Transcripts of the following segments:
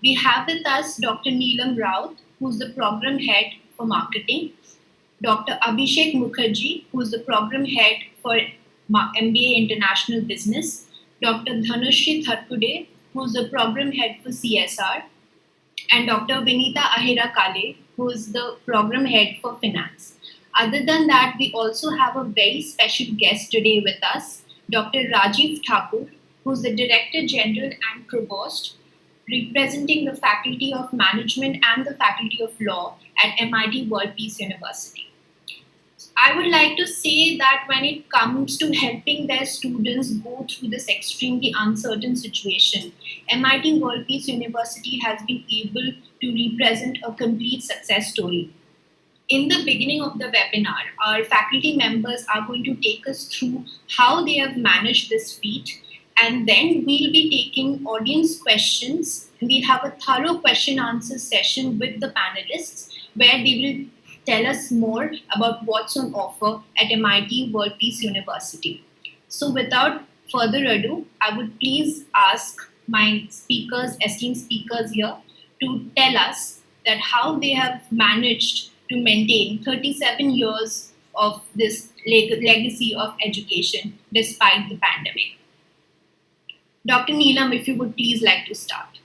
We have with us Dr. Neelam Raut, who's the program head for marketing, Dr. Abhishek Mukherjee, who's the program head for MBA International Business, Dr. Dhanushri Tharkude, who's the program head for CSR, and Dr. Vinita Ahira Kale, who is the program head for finance. Other than that, we also have a very special guest today with us, Dr. Rajiv Thakur, who's the Director General and Provost, representing the Faculty of Management and the Faculty of Law at MIT World Peace University. I would like to say that when it comes to helping their students go through this extremely uncertain situation, MIT World Peace University has been able to represent a complete success story. In the beginning of the webinar, our faculty members are going to take us through how they have managed this feat, and then we'll be taking audience questions, and we'll have a thorough question answer session with the panelists where they will tell us more about what's on offer at MIT World Peace University. So without further ado, I would please ask my speakers, esteemed speakers here, to tell us that how they have managed to maintain 37 years of this legacy of education despite the pandemic. Dr. Neelam, if you would please like to start.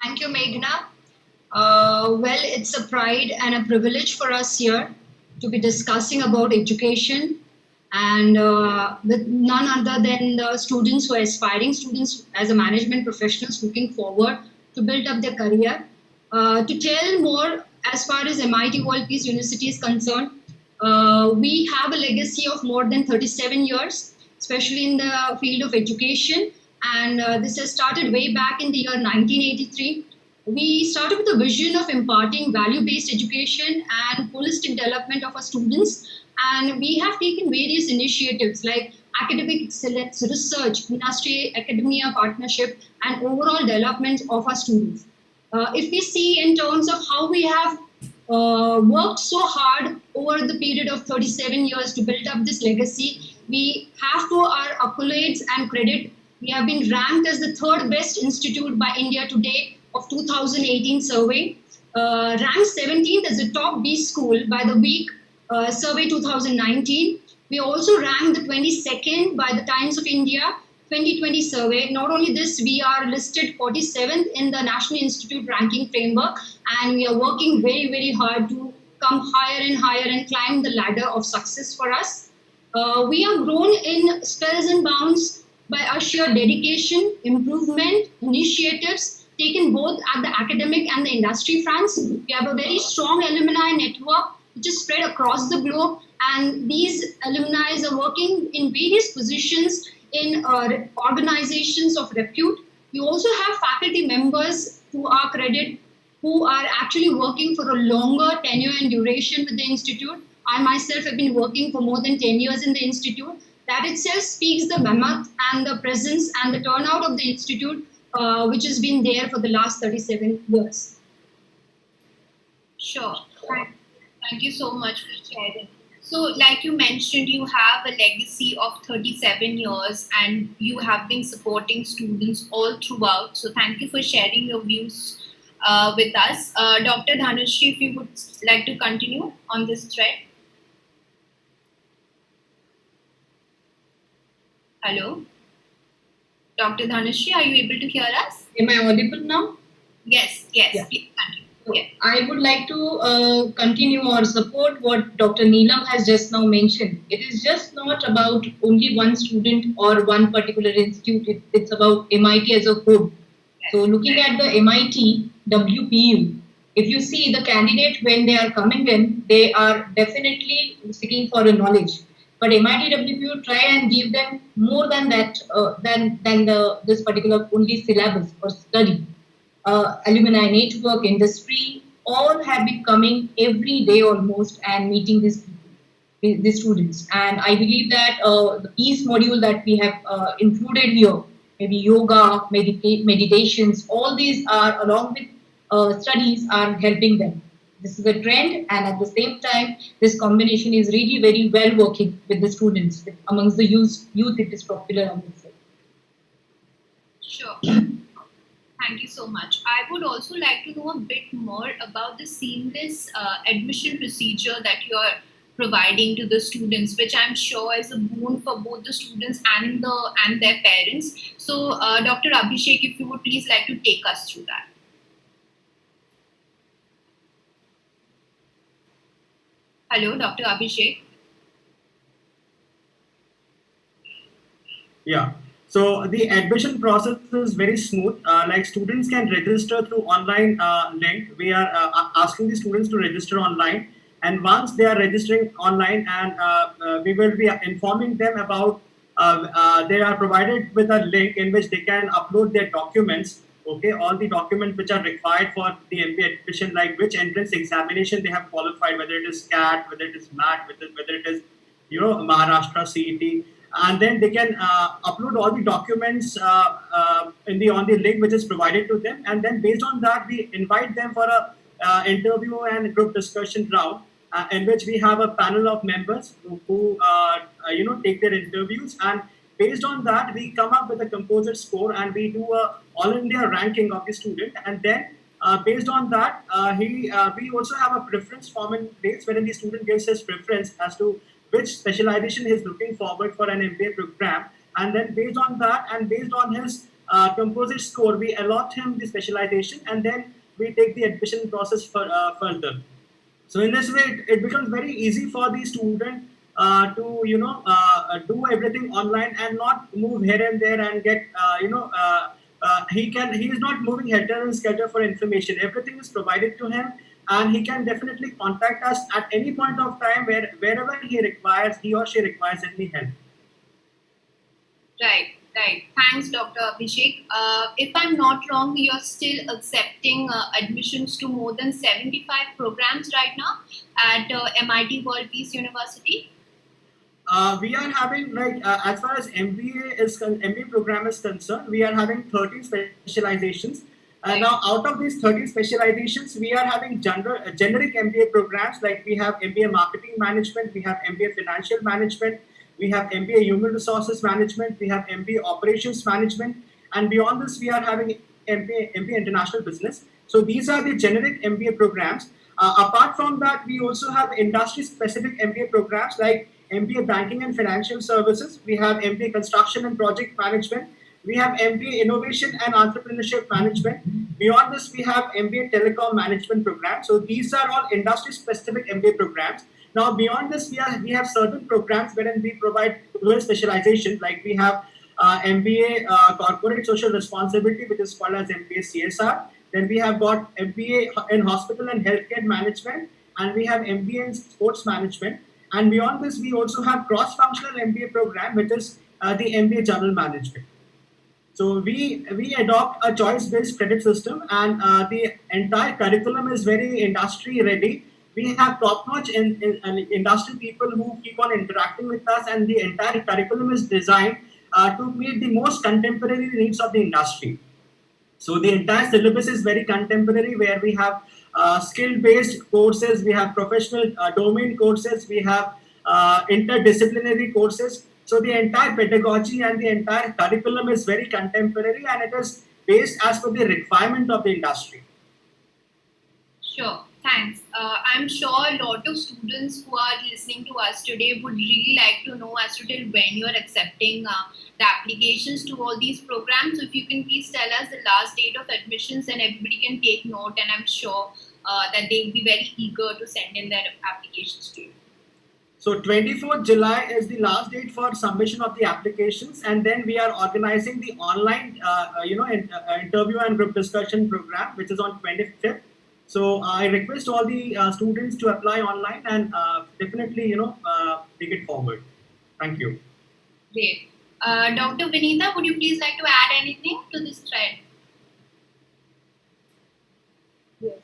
Thank you, Meghna. Well, it's a pride and a privilege for us here to be discussing about education and with none other than the students who are aspiring students as a management professionals looking forward to build up their career. To tell more as far as MIT World Peace University is concerned, we have a legacy of more than 37 years, especially in the field of education. And this has started way back in the year 1983. We started with a vision of imparting value-based education and holistic development of our students. And we have taken various initiatives like academic excellence, research, industry, academia partnership, and overall development of our students. If we see in terms of how we have worked so hard over the period of 37 years to build up this legacy, we have to our accolades and credit. We have been ranked as the third best institute by India Today of 2018 survey, ranked 17th as the top B school by the Week survey 2019. We also ranked the 22nd by the Times of India 2020 survey. Not only this, we are listed 47th in the National Institute ranking framework, and we are working very, very hard to come higher and higher and climb the ladder of success for us. We have grown in spells and bounds by our sheer dedication, improvement, initiatives taken both at the academic and the industry fronts. We have a very strong alumni network which is spread across the globe, and these alumni are working in various positions in organizations of repute. We also have faculty members, to our credit, who are actually working for a longer tenure and duration with the institute. I myself have been working for more than 10 years in the institute. That itself speaks the mammoth and the presence and the turnout of the institute, which has been there for the last 37 years. Sure. Thank you so much for sharing. So, like you mentioned, you have a legacy of 37 years and you have been supporting students all throughout. So, thank you for sharing your views with us. Dr. Dhanushri, if you would like to continue on this thread. Hello? Dr. Dhanushri, are you able to hear us? Am I audible now? Yes, Yeah. please continue. So I would like to continue or support what Dr. Neelam has just now mentioned. It is just not about only one student or one particular institute. It's about MIT as a whole. So looking at the MIT WPU, if you see the candidate when they are coming in, they are definitely seeking for a knowledge. But MIT WPU try and give them more than that, than this particular only syllabus or study. Alumni network, industry, all have been coming every day almost and meeting these people, these students. And I believe that the peace module that we have included here, maybe yoga, meditations, all these are along with studies are helping them. This is a trend, and at the same time, this combination is really very well working with the students. Amongst the youth it is popular, I would say. Sure. Thank you so much. I would also like to know a bit more about the seamless admission procedure that you are providing to the students, which I'm sure is a boon for both the students and their parents. So, Dr. Abhishek, if you would please like to take us through that. Hello, Dr. Abhishek. Yeah. So the admission process is very smooth. Like students can register through online link. We are asking the students to register online, and once they are registering online, and we will be informing them about. They are provided with a link in which they can upload their documents. Okay, all the documents which are required for the MBA admission, like which entrance examination they have qualified, whether it is CAT, whether it is MAT, whether it is Maharashtra CET, and then they can upload all the documents on the link which is provided to them, and then based on that we invite them for a interview and group discussion round, in which we have a panel of members who take their interviews, and based on that we come up with a composite score, and we do a all India ranking of the student, and then based on that we also have a preference form in place wherein the student gives his preference as to which specialization he is looking forward for an MBA program, and then based on that and based on his composite score, we allot him the specialization, and then we take the admission process further. So in this way, it becomes very easy for the student to do everything online and not move here and there and get he is not moving helter and skelter for information. Everything is provided to him, and he can definitely contact us at any point of time wherever he or she requires any help. Right, right. Thanks, Dr. Abhishek. If I'm not wrong, you're still accepting admissions to more than 75 programs right now at MIT World Peace University. We are having as far as MBA program is concerned, we are having 13 specializations. Right. Now, out of these 13 specializations, we are having generic MBA programs, like we have MBA Marketing Management, we have MBA Financial Management, we have MBA Human Resources Management, we have MBA Operations Management, and beyond this, we are having MBA International Business. So these are the generic MBA programs. Apart from that, we also have industry-specific MBA programs like MBA Banking and Financial Services. We have MBA Construction and Project Management. We have MBA Innovation and Entrepreneurship Management. Beyond this, we have MBA Telecom Management program. So these are all industry-specific MBA programs. Now, beyond this, we have certain programs wherein we provide dual specialization. Like we have MBA Corporate Social Responsibility, which is called as MBA CSR. Then we have got MBA in Hospital and Healthcare Management, and we have MBA in Sports Management. And beyond this, we also have cross-functional MBA program, which is the MBA General Management. So we adopt a choice-based credit system, and the entire curriculum is very industry ready. We have top-notch industry people who keep on interacting with us, and the entire curriculum is designed to meet the most contemporary needs of the industry. So the entire syllabus is very contemporary, where we have skill-based courses, we have professional domain courses, we have interdisciplinary courses. So the entire pedagogy and the entire curriculum is very contemporary, and it is based as per the requirement of the industry. Sure, thanks. I'm sure a lot of students who are listening to us today would really like to know as to till when you're accepting the applications to all these programs. So if you can please tell us the last date of admissions, and everybody can take note, and I'm sure that they'll be very eager to send in their applications to you. So 24th July is the last date for submission of the applications, and then we are organizing the online interview and group discussion program, which is on 25th. So I request all the students to apply online and definitely take it forward. Thank you. Great. Dr. Vinita, would you please like to add anything to this thread? Yes,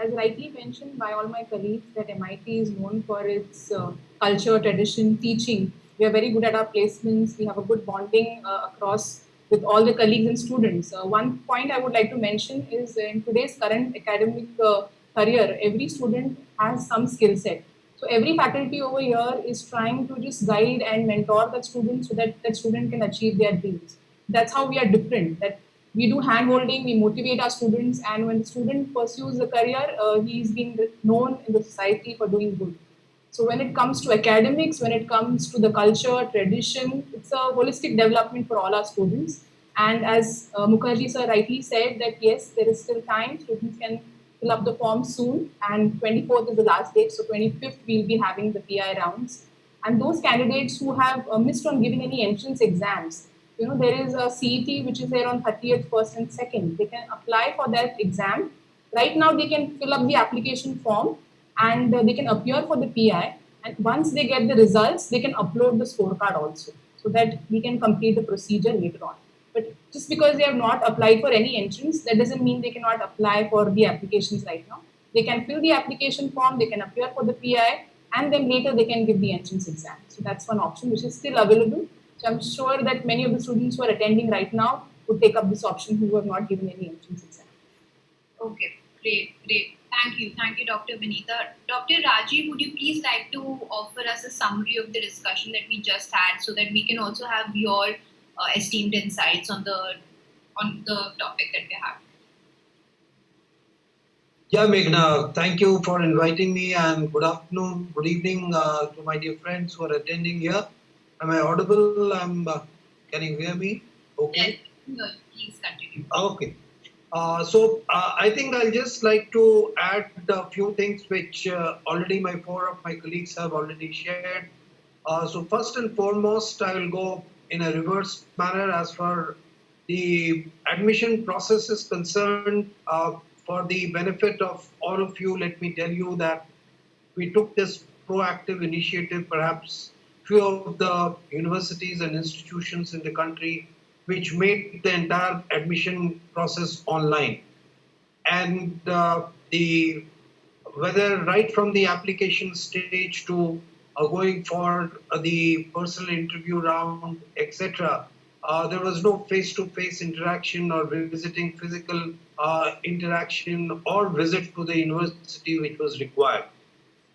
as rightly mentioned by all my colleagues, that MIT is known for its culture, tradition, teaching. We are very good at our placements. We have a good bonding across with all the colleagues and students. One point I would like to mention is in today's current academic career, every student has some skill set. So every faculty over here is trying to just guide and mentor that student so that that student can achieve their dreams. That's how we are different. That we do hand-holding, we motivate our students, and when the student pursues a career, he's been known in the society for doing good. So when it comes to academics, when it comes to the culture, tradition, it's a holistic development for all our students. And as Mukherjee sir rightly said that yes, there is still time, students can fill up the form soon, and 24th is the last date, so 25th we'll be having the PI rounds. And those candidates who have missed on giving any entrance exams, there is a CET which is there on 30th, 1st and 2nd. They can apply for that exam. Right now they can fill up the application form and they can appear for the PI. And once they get the results, they can upload the scorecard also, so that we can complete the procedure later on. But just because they have not applied for any entrance, that doesn't mean they cannot apply for the applications right now. They can fill the application form, they can appear for the PI, and then later they can give the entrance exam. So that's one option which is still available. So I'm sure that many of the students who are attending right now would take up this option who have not given any entrance exam. Okay, great. Thank you, Dr. Vinita. Dr. Rajiv, would you please like to offer us a summary of the discussion that we just had, so that we can also have your esteemed insights on the topic that we have? Yeah, Meghna, thank you for inviting me, and good afternoon, good evening to my dear friends who are attending here. Am I audible? Can you hear me? Okay. Yes, no, please continue. Okay. I think I'll just like to add a few things which already four of my colleagues have already shared. So first and foremost, I will go in a reverse manner as far the admission process is concerned. For the benefit of all of you, let me tell you that we took this proactive initiative, perhaps few of the universities and institutions in the country, which made the entire admission process online. And the whether right from the application stage to going for the personal interview round, etc. There was no face-to-face interaction or visiting physical interaction or visit to the university which was required.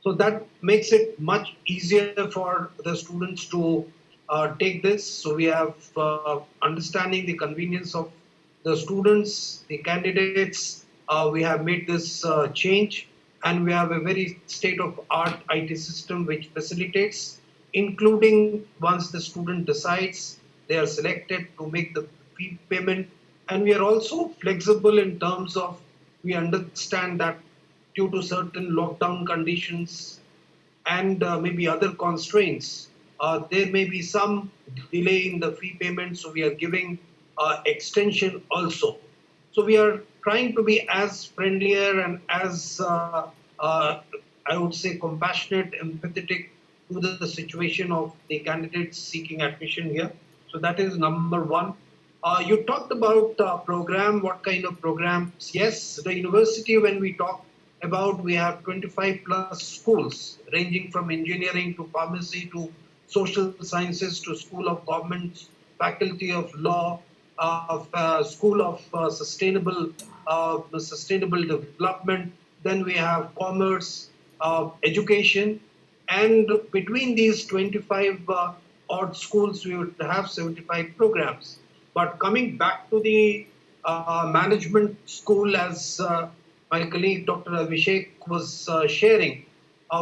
So that makes it much easier for the students to take this. So we have understanding the convenience of the students, the candidates. We have made this change, and we have a very state-of-art IT system which facilitates, including once the student decides they are selected to make the fee payment. And we are also flexible in terms of we understand that due to certain lockdown conditions and maybe other constraints, there may be some delay in the fee payment. So we are giving extension also. So we are trying to be as friendlier and as I would say compassionate, empathetic to the situation of the candidates seeking admission here. So that is number one. You talked about program, what kind of programs? Yes, the university, when we talk about, we have 25 plus schools ranging from engineering to pharmacy to social sciences to School of Government, Faculty of Law, School of Sustainable Development. Then we have Commerce, Education, and between these 25 odd schools, we would have 75 programs. But coming back to the management school, as my colleague Dr. Abhishek was sharing,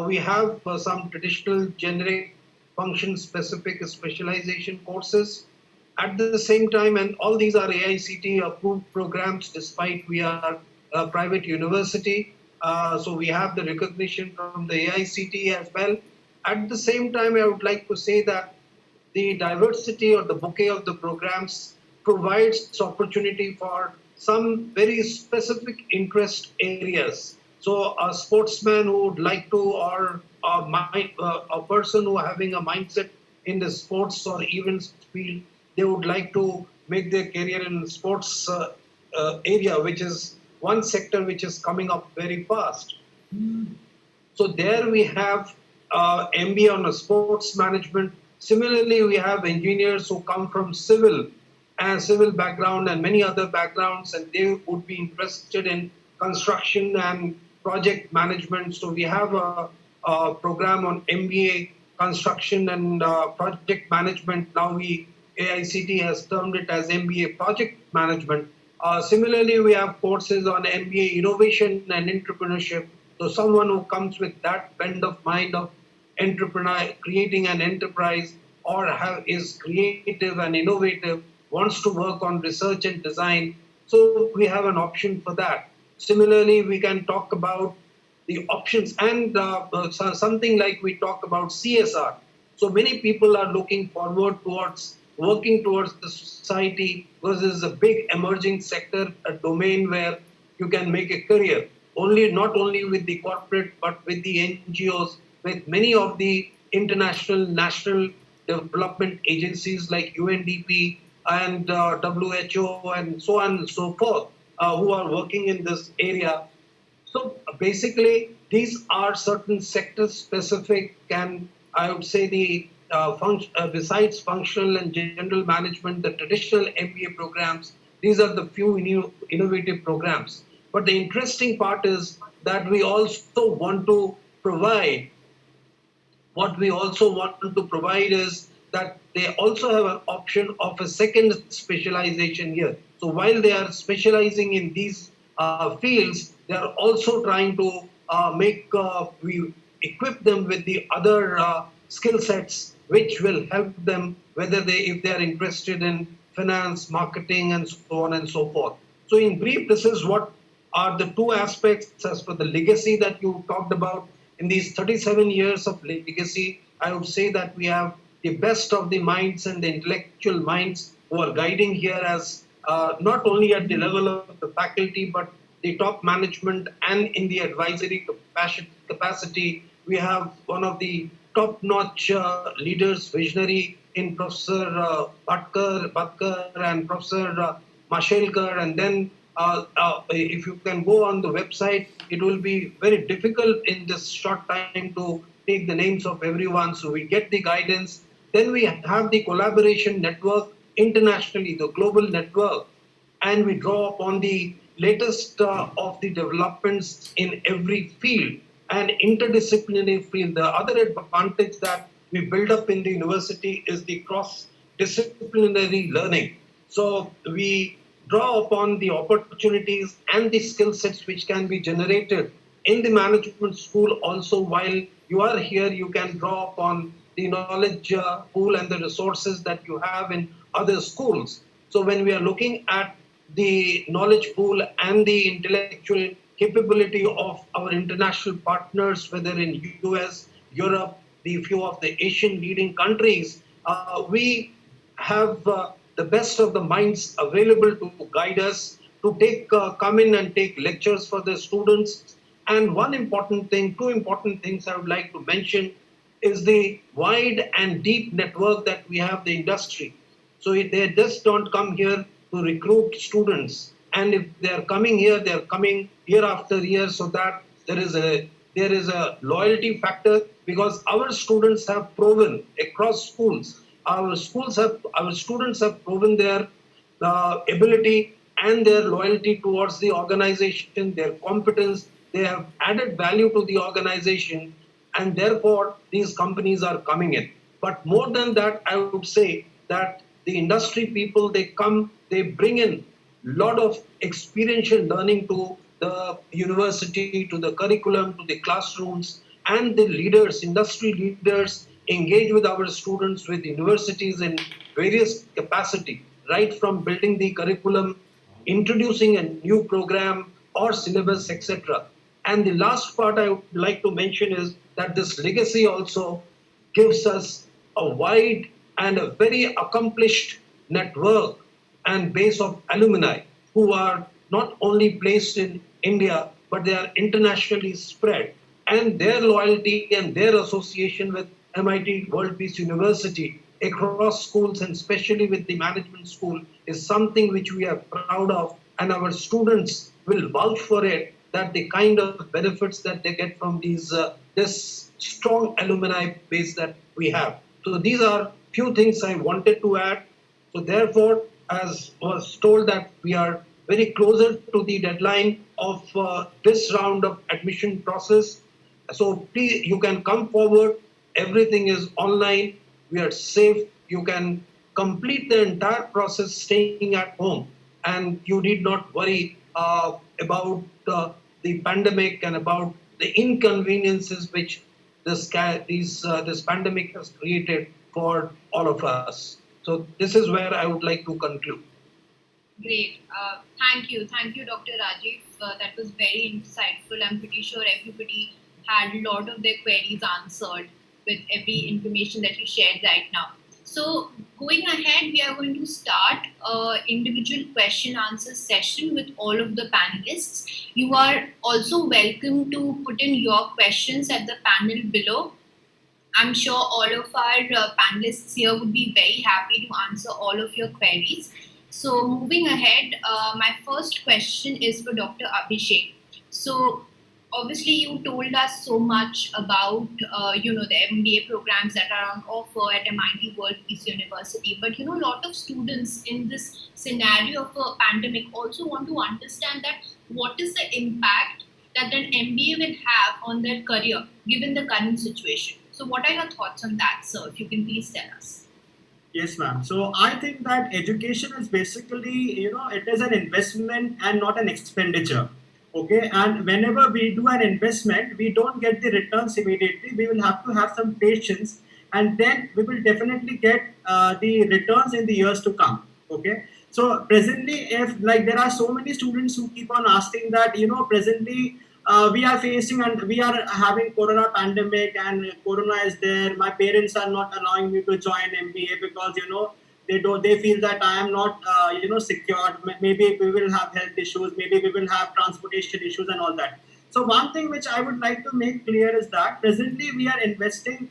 we have some traditional generic function specific specialization courses. At the same time, and all these are AICT approved programs despite we are a private university. So we have the recognition from the AICT as well. At the same time, I would like to say that the diversity or the bouquet of the programs provides opportunity for some very specific interest areas. So a sportsman who would like to, or a person who having a mindset in the sports or events field, they would like to make their career in sports area, which is one sector which is coming up very fast. So there we have MBA on a sports management. Similarly, we have engineers who come from civil background and many other backgrounds, and they would be interested in construction and project management. So we have a program on MBA construction and project management. Now AICT has termed it as MBA project management. Similarly, we have courses on MBA innovation and entrepreneurship. So someone who comes with that bend of mind of entrepreneur, creating an enterprise, or is creative and innovative, wants to work on research and design. So we have an option for that. Similarly, we can talk about the options and something like we talk about CSR. So many people are looking forward towards working towards the society because this is a big emerging sector, a domain where you can make a career. Not only with the corporate, but with the NGOs, with many of the international, national development agencies like UNDP and WHO and so on and so forth, who are working in this area. So basically, these are certain sector specific, and I would say the besides functional and general management, the traditional MBA programs, these are the few innovative programs. But the interesting part is that we also want to provide, what we also want to provide is that they also have an option of a second specialization here. So while they are specializing in these fields, they are also trying to we equip them with the other skill sets which will help them whether if they are interested in finance, marketing, and so on and so forth. So in brief, this is what are the two aspects as per the legacy that you talked about. In these 37 years of legacy, I would say that we have the best of the minds and the intellectual minds who are guiding here as not only at the level of the faculty, but the top management and in the advisory capacity. We have one of the top-notch leaders, visionary in Professor Bhatkar and Professor Mashelkar, and then if you can go on the website, it will be very difficult in this short time to take the names of everyone. So we get the guidance. Then we have the collaboration network internationally, the global network, and we draw upon the latest of the developments in every field and interdisciplinary field. The other advantage that we build up in the university is the cross-disciplinary learning. So we draw upon the opportunities and the skill sets which can be generated in the management school. Also, while you are here, you can draw upon the knowledge pool and the resources that you have in other schools. So when we are looking at the knowledge pool and the intellectual capability of our international partners, whether in US, Europe, the few of the Asian leading countries, we have the best of the minds available to guide us, to come in and take lectures for the students. And one important thing, two important things I would like to mention is the wide and deep network that we have the industry. So they just don't come here to recruit students. And if they are coming here, they are coming year after year, so that there is a loyalty factor, because our students have proven across schools. Our students have proven their ability and their loyalty towards the organization, their competence. They have added value to the organization, and therefore these companies are coming in. But more than that, I would say that the industry people, they come, they bring in a lot of experiential learning to the university, to the curriculum, to the classrooms, and the leaders, industry leaders, engage with our students, with universities in various capacity, right from building the curriculum, introducing a new program or syllabus, etc. And the last part I would like to mention is that this legacy also gives us a wide and a very accomplished network and base of alumni who are not only placed in India, but they are internationally spread. And their loyalty and their association with MIT World Peace University across schools, and especially with the management school, is something which we are proud of, and our students will vouch for it, that the kind of benefits that they get from this strong alumni base that we have. So these are few things I wanted to add. So therefore, as was told, that we are very closer to the deadline of this round of admission process. So please, you can come forward. Everything is online. We are safe. You can complete the entire process staying at home, and you need not worry about the pandemic and about the inconveniences which this pandemic has created for all of us. So this is where I would like to conclude. Great. Thank you, Dr. Rajiv. That was very insightful. I'm pretty sure everybody had a lot of their queries answered with every information that you shared right now. So going ahead, we are going to start an individual question answer session with all of the panelists. You are also welcome to put in your questions at the panel below. I'm sure all of our panelists here would be very happy to answer all of your queries. So moving ahead, my first question is for Dr. Abhishek. So obviously you told us so much about the MBA programs that are on offer at MIT World Peace University, but a lot of students in this scenario of a pandemic also want to understand that what is the impact that an MBA will have on their career given the current situation. So what are your thoughts on that, sir? If you can please tell us. Yes, ma'am. So I think that education is basically, it is an investment and not an expenditure. Okay, and whenever we do an investment, we don't get the returns immediately. We will have to have some patience, and then we will definitely get the returns in the years to come. Okay. So presently, if like there are so many students who keep on asking that, presently we are facing and we are having corona pandemic and corona is there. My parents are not allowing me to join MBA because they feel that I am not secured. Maybe we will have health issues. Maybe we will have transportation issues and all that. So one thing which I would like to make clear is that presently we are investing.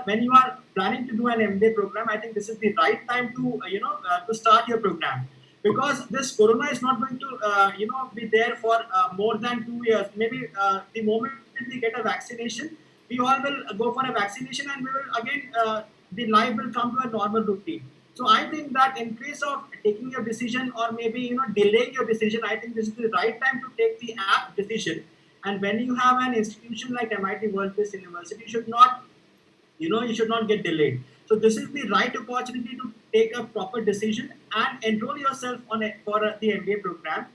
When you are planning to do an MBA program, I think this is the right time to to start your program, because this corona is not going to be there for more than 2 years. Maybe the moment we get a vaccination, we all will go for a vaccination, and we will again the life will come to a normal routine. So I think that in case of taking your decision or maybe delaying your decision, I think this is the right time to take the app decision. And when you have an institution like MIT World Peace University, you should not get delayed. So this is the right opportunity to take a proper decision and enroll yourself for the MBA program.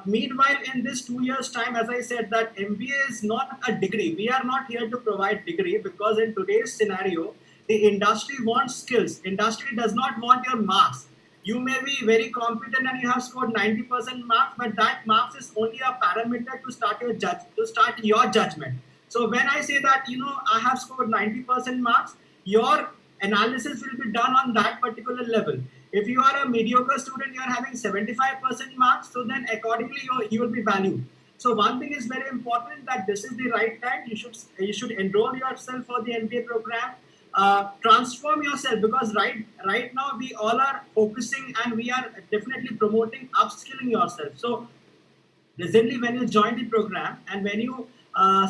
Meanwhile, in this 2 years time, as I said, that MBA is not a degree. We are not here to provide degree, because in today's scenario, the industry wants skills. Industry does not want your marks. You may be very competent and you have scored 90% marks, but that marks is only a parameter to start your judgment. So when I say that I have scored 90% marks, your analysis will be done on that particular level. If you are a mediocre student, you are having 75% marks, so then accordingly you will be valued. So one thing is very important, that this is the right time. You should enroll yourself for the MBA program. Transform yourself, because right now we all are focusing and we are definitely promoting upskilling yourself. So recently, when you join the program and when you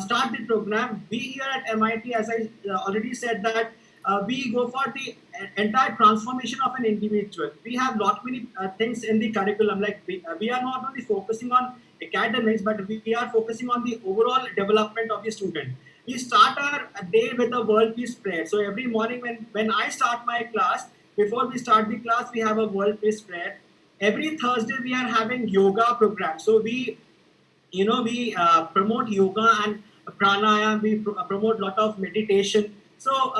start the program, we here at MIT, as I already said, that we go for the entire transformation of an individual. We have lot many things in the curriculum. Like we are not only focusing on academics, but we are focusing on the overall development of the student. We start our day with a world peace prayer. So every morning when I start my class, before we start the class, we have a world peace prayer. Every Thursday we are having yoga program. So we promote yoga and pranayama. We promote lot of meditation. So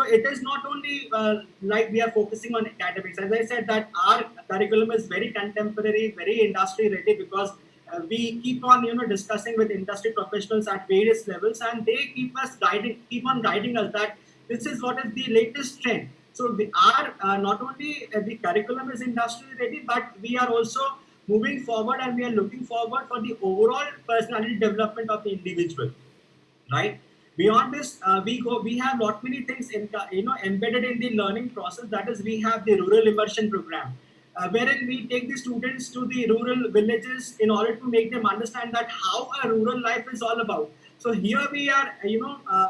it is not only like we are focusing on academics. As I said, that our curriculum is very contemporary, very industry ready, because we keep on discussing with industry professionals at various levels, and they keep on guiding us that this is what is the latest trend. So we are not only the curriculum is industry ready, but we are also moving forward, and we are looking forward for the overall personality development of the individual, right? Beyond this, we have lot many things embedded in the learning process. That is, we have the rural immersion program, wherein we take the students to the rural villages in order to make them understand that how a rural life is all about. So here we are,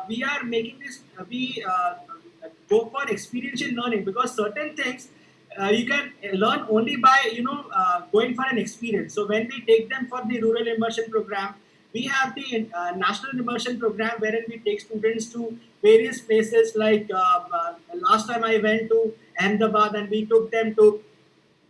we are making this. We go for experiential learning, because certain things you can learn only by going for an experience. So when we take them for the rural immersion program, we have the national immersion program, wherein we take students to various places. Like last time I went to Ahmedabad, and we took them to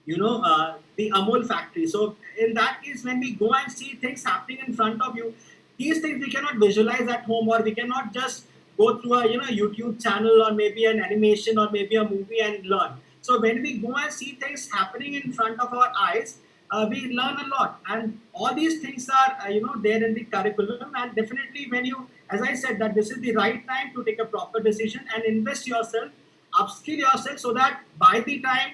the Amul factory. So in that case, when we go and see things happening in front of you, these things we cannot visualize at home, or we cannot just go through a YouTube channel or maybe an animation or maybe a movie and learn. So when we go and see things happening in front of our eyes, we learn a lot, and all these things are there in the curriculum. And definitely, when you, as I said, that this is the right time to take a proper decision and invest yourself, upskill yourself, so that by the time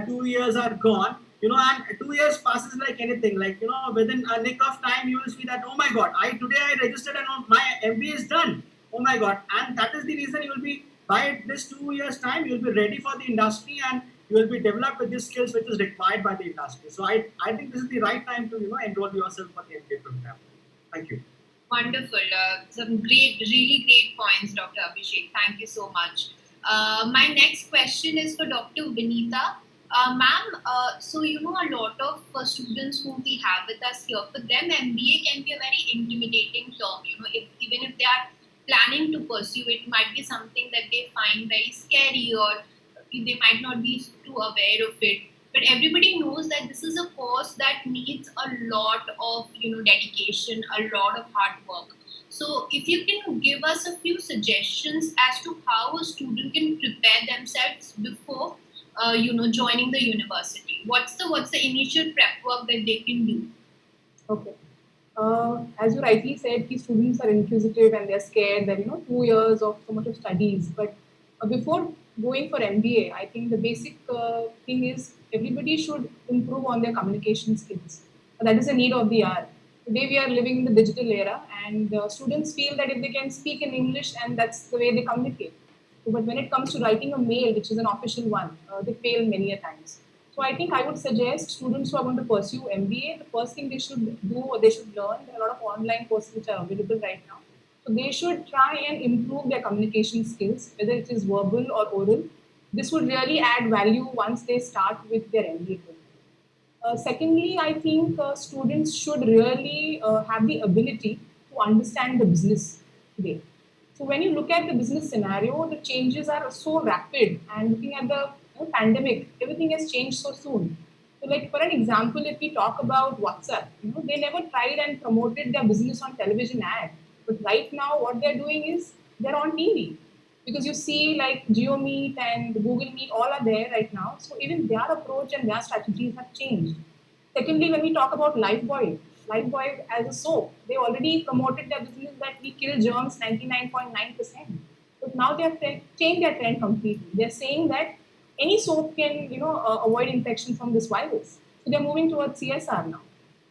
2 years are gone, and 2 years passes like anything. Like within a nick of time, you will see that, oh my God, I registered and my MBA is done. Oh my God, and that is the reason you will be, by this 2 years time, you will be ready for the industry, and you will be developed with the skills which is required by the industry. So I think this is the right time to enroll yourself for the MBA program. Thank you. Wonderful. Some really great points, Dr. Abhishek. Thank you so much. My next question is for Dr. Vinita. Ma'am, so a lot of students whom we have with us here, for them MBA can be a very intimidating term. Even if they are planning to pursue it, might be something that they find very scary, or they might not be too aware of it. But everybody knows that this is a course that needs a lot of dedication, a lot of hard work. So if you can give us a few suggestions as to how a student can prepare themselves before joining the university. What's the initial prep work that they can do? Okay. As you rightly said, these students are inquisitive and they're scared that 2 years of so much of studies. But before going for MBA, I think the basic thing is everybody should improve on their communication skills. That is the need of the hour. Today we are living in the digital era, and students feel that if they can speak in English, and that's the way they communicate. But when it comes to writing a mail, which is an official one, they fail many a times. So I think I would suggest students who are going to pursue MBA, the first thing they should do or they should learn, there are a lot of online courses which are available right now. So they should try and improve their communication skills, whether it is verbal or oral. This would really add value once they start with their MBA program. Secondly, I think students should really have the ability to understand the business today. So when you look at the business scenario, the changes are so rapid, and looking at the pandemic, everything has changed so soon. So, like for an example, if we talk about WhatsApp, they never tried and promoted their business on television ad, but right now what they're doing is they're on TV, because you see like GeoMeet and Google Meet all are there right now. So even their approach and their strategies have changed. Secondly, when we talk about Lifebuoy as a soap, they already promoted their business that we kill germs 99.9%. But now they have changed their trend completely. They're saying that any soap can, avoid infection from this virus. So they're moving towards CSR now.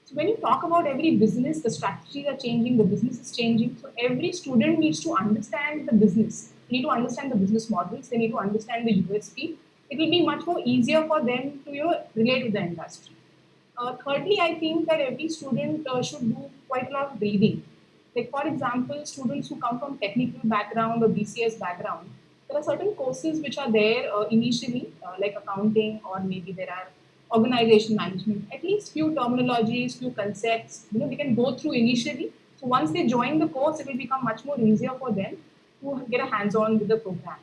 So when you talk about every business, the strategies are changing, the business is changing. So every student needs to understand the business. They need to understand the business models. They need to understand the USP. It will be much more easier for them to relate to the industry. Thirdly, I think that every student should do quite a lot of reading. Like for example, students who come from technical background or BCS background, there are certain courses which are there initially, like accounting, or maybe there are organization management. At least few terminologies, few concepts, they can go through initially. So once they join the course, it will become much more easier for them to get a hands-on with the program.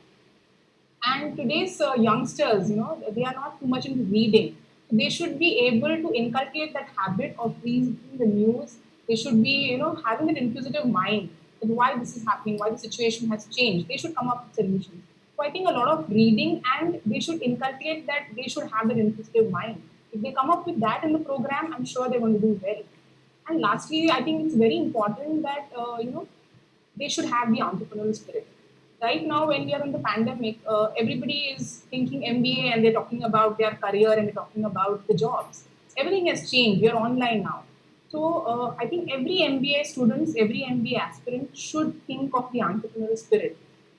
And today's youngsters, they are not too much into reading. They should be able to inculcate that habit of reading the news. They should be, having an inquisitive mind that why this is happening, why the situation has changed. They should come up with solutions. So I think a lot of reading, and they should inculcate that they should have an inquisitive mind. If they come up with that in the program, I'm sure they're going to do well. And lastly, I think it's very important that they should have the entrepreneurial spirit. Right now, when we are in the pandemic, everybody is thinking MBA and they're talking about their career and they're talking about the jobs. Everything has changed. We are online now. So I think every MBA students, every MBA aspirant should think of the entrepreneurial spirit,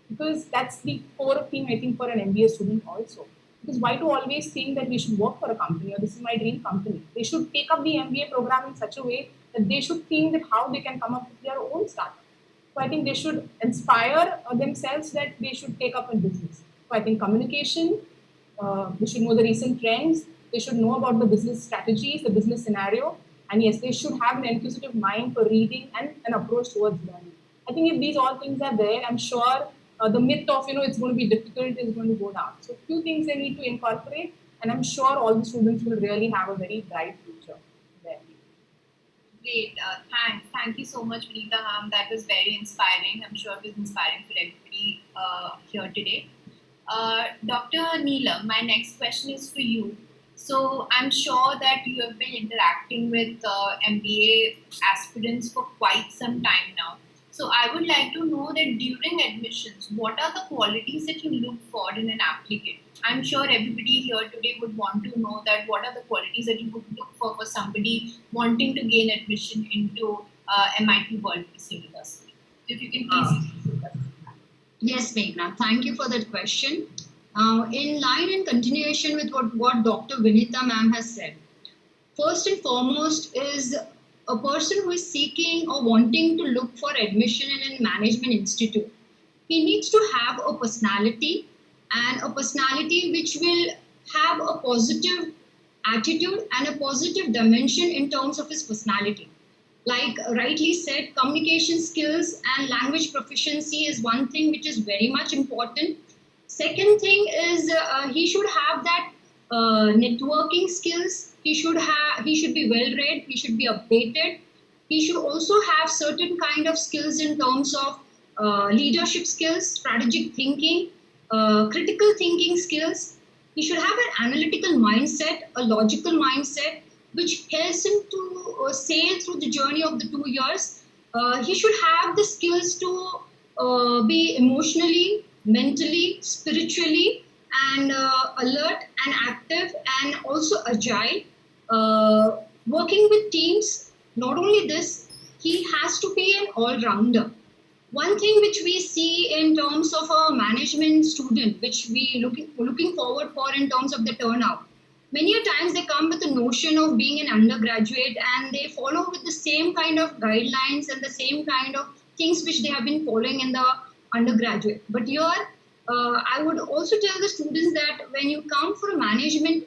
because that's the core thing I think for an MBA student also. Because why to always think that we should work for a company or this is my dream company? They should take up the MBA program in such a way that they should think that how they can come up with their own startup. So I think they should inspire themselves that they should take up a business. So I think communication, they should know the recent trends, they should know about the business strategies, the business scenario, and yes, they should have an inquisitive mind for reading and an approach towards learning. I think if these all things are there, I'm sure the myth of it's going to be difficult is going to go down. So few things they need to incorporate, and I'm sure all the students will really have a very bright future there. Great. Thank you so much, Vinita ma'am. That was very inspiring. I'm sure it was inspiring for everybody here today. Dr. Neelam, my next question is for you. So I'm sure that you have been interacting with MBA aspirants for quite some time now. So I would like to know that during admissions, what are the qualities that you look for in an applicant? I'm sure everybody here today would want to know that what are the qualities that you would look for somebody wanting to gain admission into MIT World Peace University. So if you can please. Yes, Meghna, thank you for that question. In line and continuation with what Dr. Vinita ma'am has said, first and foremost is a person who is seeking or wanting to look for admission in a management institute. He needs to have a personality, and a personality which will have a positive attitude and a positive dimension in terms of his personality. Like rightly said, communication skills and language proficiency is one thing which is very much important. Second thing is he should have that networking skills. He should be well read. He should be updated. He should also have certain kind of skills in terms of leadership skills, strategic thinking, critical thinking skills. He should have an analytical mindset, a logical mindset, which helps him to sail through the journey of the 2 years. He should have the skills to be emotionally, mentally, spiritually, and alert and active, and also agile. Working with teams, not only this, he has to be an all-rounder. One thing which we see in terms of a management student, which we looking forward for in terms of the turnout, many a times they come with the notion of being an undergraduate and they follow with the same kind of guidelines and the same kind of things which they have been following in the undergraduate. But here, I would also tell the students that when you come for a management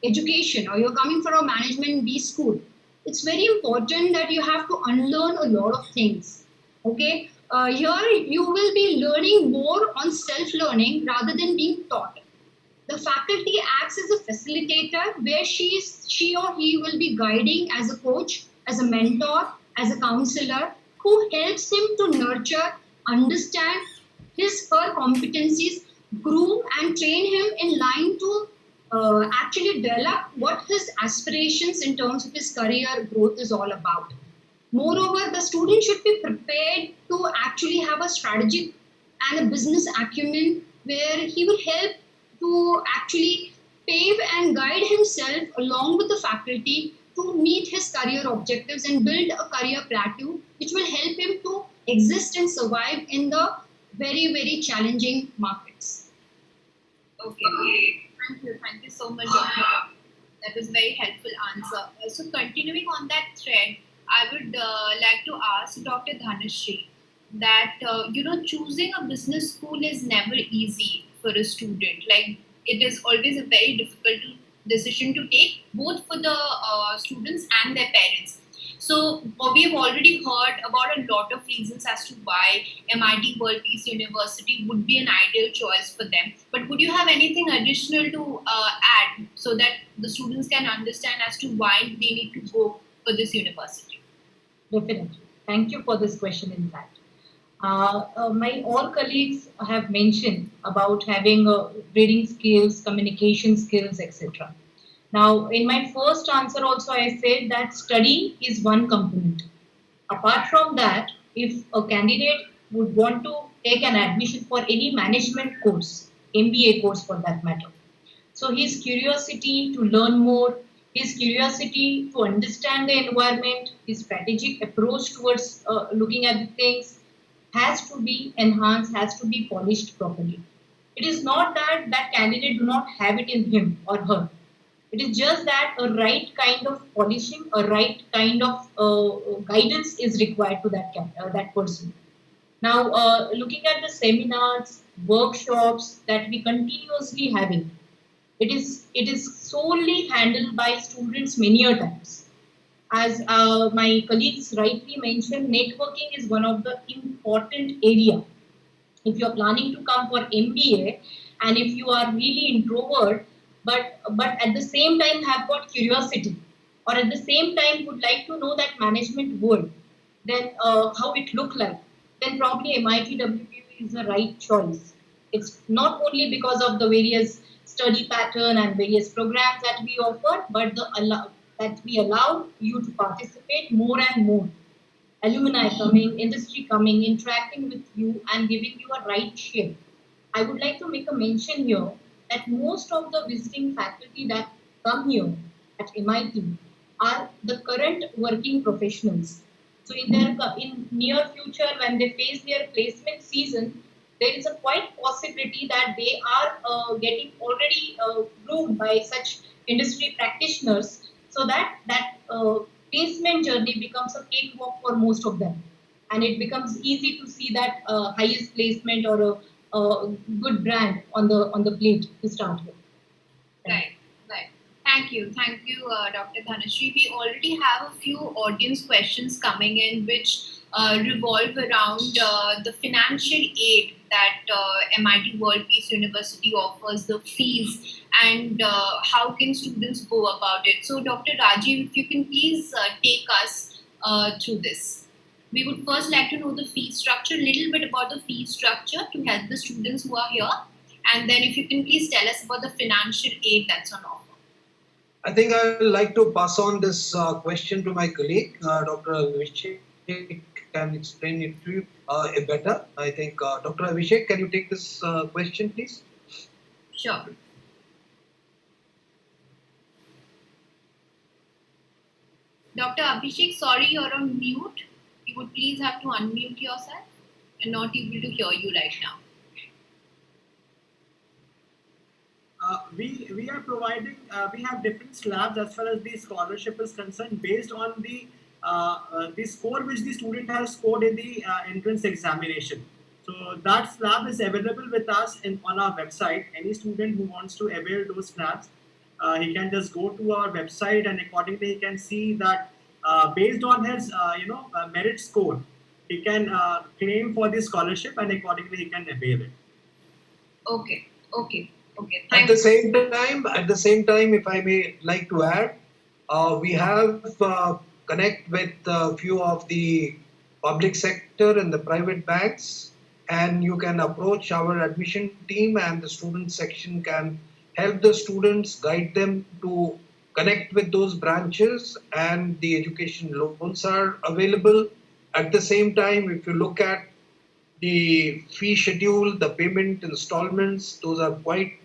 education, or you're coming for a management B school, it's very important that you have to unlearn a lot of things. Okay, here you will be learning more on self-learning rather than being taught. The faculty acts as a facilitator where she or he will be guiding as a coach, as a mentor, as a counselor, who helps him to nurture, understand her competencies, groom and train him in line to actually develop what his aspirations in terms of his career growth is all about. Moreover, the student should be prepared to actually have a strategic and a business acumen where he will help to actually pave and guide himself along with the faculty to meet his career objectives and build a career plateau which will help him to exist and survive in the very, very challenging markets. Okay. Thank you so much, Doctor. That was a very helpful answer. So continuing on that thread, I would like to ask Dr. Dhanashree that choosing a business school is never easy for a student. Like, it is always a very difficult decision to take, both for the students and their parents. So we have already heard about a lot of reasons as to why MIT World Peace University would be an ideal choice for them. But would you have anything additional to add so that the students can understand as to why they need to go for this university? Definitely. Thank you for this question, in fact. My all colleagues have mentioned about having reading skills, communication skills, etc. Now, in my first answer also, I said that study is one component. Apart from that, if a candidate would want to take an admission for any management course, MBA course for that matter, so his curiosity to learn more, his curiosity to understand the environment, his strategic approach towards looking at the things has to be enhanced, has to be polished properly. It is not that that candidate do not have it in him or her. It is just that a right kind of polishing, a right kind of guidance is required to that person. Now, looking at the seminars, workshops that we continuously having, it is solely handled by students many a times. As my colleagues rightly mentioned, networking is one of the important area. If you are planning to come for MBA, and if you are really introvert, but at the same time have got curiosity, or at the same time would like to know that management world, then how it look like, then probably MIT WPU is the right choice. It's not only because of the various study pattern and various programs that we offer, but that we allow you to participate more and more. Alumni coming, industry coming, interacting with you and giving you a right shape. I would like to make a mention here that most of the visiting faculty that come here at MIT are the current working professionals. So in near future, when they face their placement season, there is a quite possibility that they are getting already groomed by such industry practitioners, so that placement journey becomes a cakewalk for most of them, and it becomes easy to see that highest placement or a good brand on the plate to start with. Right, right. Thank you, Dr. Dhanashree. We already have a few audience questions coming in, which revolve around the financial aid that MIT World Peace University offers, the fees, and how can students go about it. So, Dr. Rajiv, if you can please take us through this. We would first like to know the fee structure, a little bit about the fee structure to help the students who are here. And then if you can please tell us about the financial aid that's on offer. I think I would like to pass on this question to my colleague, Dr. Abhishek can explain it to you better. I think, Dr. Abhishek, can you take this question, please? Sure. Dr. Abhishek, sorry, you're on mute. You would please have to unmute yourself. I'm not able to hear you right now. We are providing, we have different slabs as far as the scholarship is concerned based on the score which the student has scored in the entrance examination. So that slab is available with us on our website. Any student who wants to avail those slabs, he can just go to our website, and accordingly he can see that based on his merit score, he can claim for the scholarship, and accordingly he can avail it. Okay. At the same time, if I may like to add, we have connect with a few of the public sector and the private banks, and you can approach our admission team, and the student section can help the students, guide them to connect with those branches, and the education loans are available. At the same time, if you look at the fee schedule, the payment installments, those are quite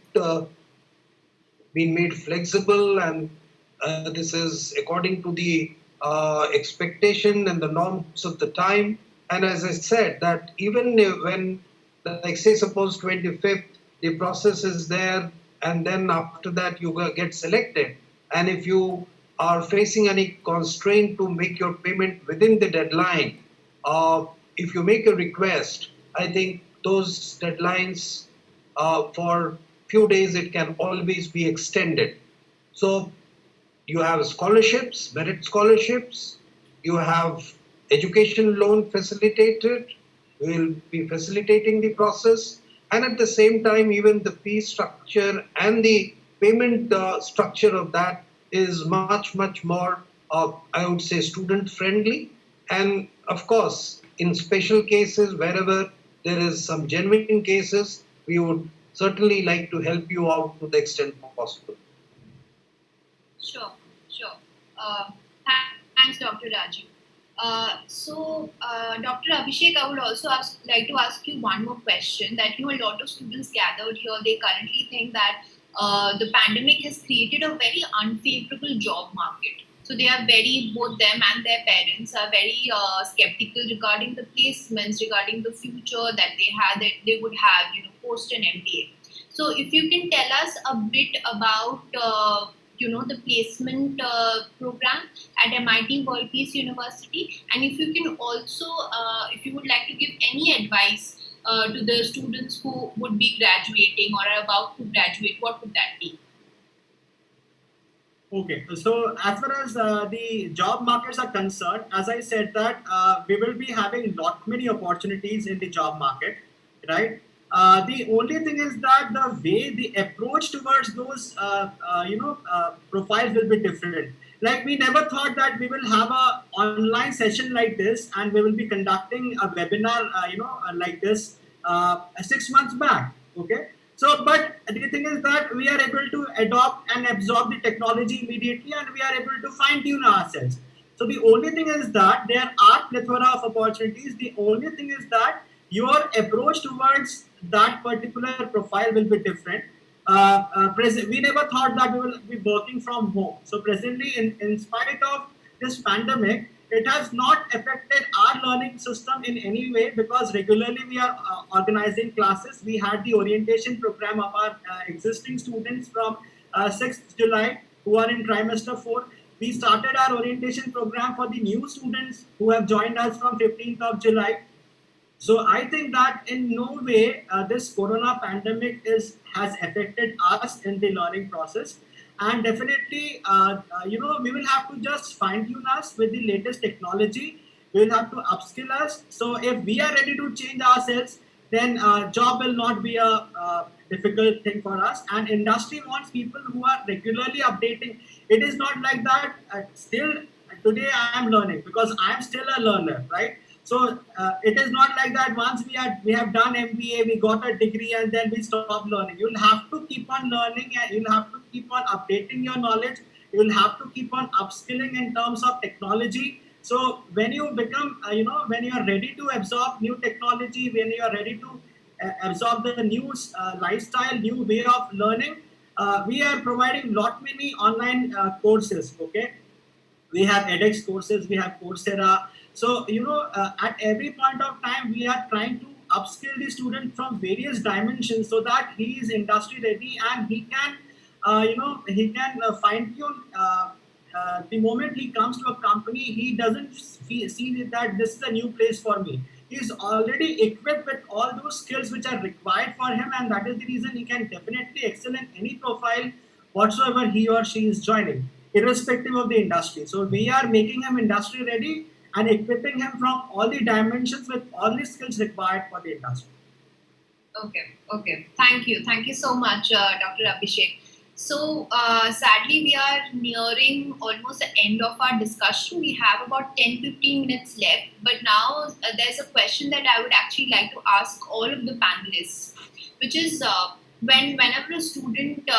been made flexible, and this is according to the expectation and the norms of the time. And as I said, that even when, like say, suppose 25th, the process is there, and then after that you get selected. And if you are facing any constraint to make your payment within the deadline, if you make a request, I think those deadlines for few days it can always be extended. So you have scholarships, merit scholarships, you have education loan facilitated, we will be facilitating the process, and at the same time even the fee structure and the payment structure of that is much more I would say student friendly. And of course, in special cases, wherever there is some genuine cases, we would certainly like to help you out to the extent possible. Sure. Thanks, Dr. Rajiv. Dr. Abhishek, I would also like to ask you one more question. That a lot of students gathered here, they currently think that the pandemic has created a very unfavorable job market. So they are both them and their parents are very skeptical regarding the placements, regarding the future that they would have, post an MBA. So if you can tell us a bit about the placement program at MIT World Peace University, and if you can also, if you would like to give any advice to the students who would be graduating or are about to graduate, what would that be? Okay, so as far as the job markets are concerned, as I said that we will be having many opportunities in the job market, right? The only thing is that the approach towards those profiles will be different. Like we never thought that we will have a online session like this, and we will be conducting a webinar like this 6 months back. Okay. So, but the thing is that we are able to adopt and absorb the technology immediately, and we are able to fine tune ourselves. So the only thing is that there are plethora of opportunities. The only thing is that your approach towards that particular profile will be different. We never thought that we will be working from home. So presently, in spite of this pandemic, it has not affected our learning system in any way, because regularly we are organizing classes. We had the orientation program of our existing students from 6th July who are in trimester 4. We started our orientation program for the new students who have joined us from 15th of July. So I think that in no way this corona pandemic has affected us in the learning process. And definitely, we will have to just fine tune us with the latest technology. We will have to upskill us. So if we are ready to change ourselves, then job will not be a difficult thing for us. And industry wants people who are regularly updating. It is not like that. Still today I am learning because I am still a learner, right? So it is not like that. Once we have done MBA, we got a degree, and then we stop learning. You'll have to keep on learning, and you'll have to keep on updating your knowledge. You'll have to keep on upskilling in terms of technology. So when you become, when you are ready to absorb new technology, when you are ready to absorb the new lifestyle, new way of learning, we are providing lot many online courses. Okay, we have edX courses, we have Coursera. So at every point of time we are trying to upskill the student from various dimensions so that he is industry ready, and he can fine tune. The moment he comes to a company, he doesn't see that this is a new place for me. He is already equipped with all those skills which are required for him, and that is the reason he can definitely excel in any profile whatsoever he or she is joining, irrespective of the industry. So we are making him industry ready and equipping him from all the dimensions with all the skills required for the industry. Okay. Thank you so much, Dr. Abhishek. So sadly, we are nearing almost the end of our discussion. We have about 10-15 minutes left. But now there's a question that I would actually like to ask all of the panelists, which is whenever a student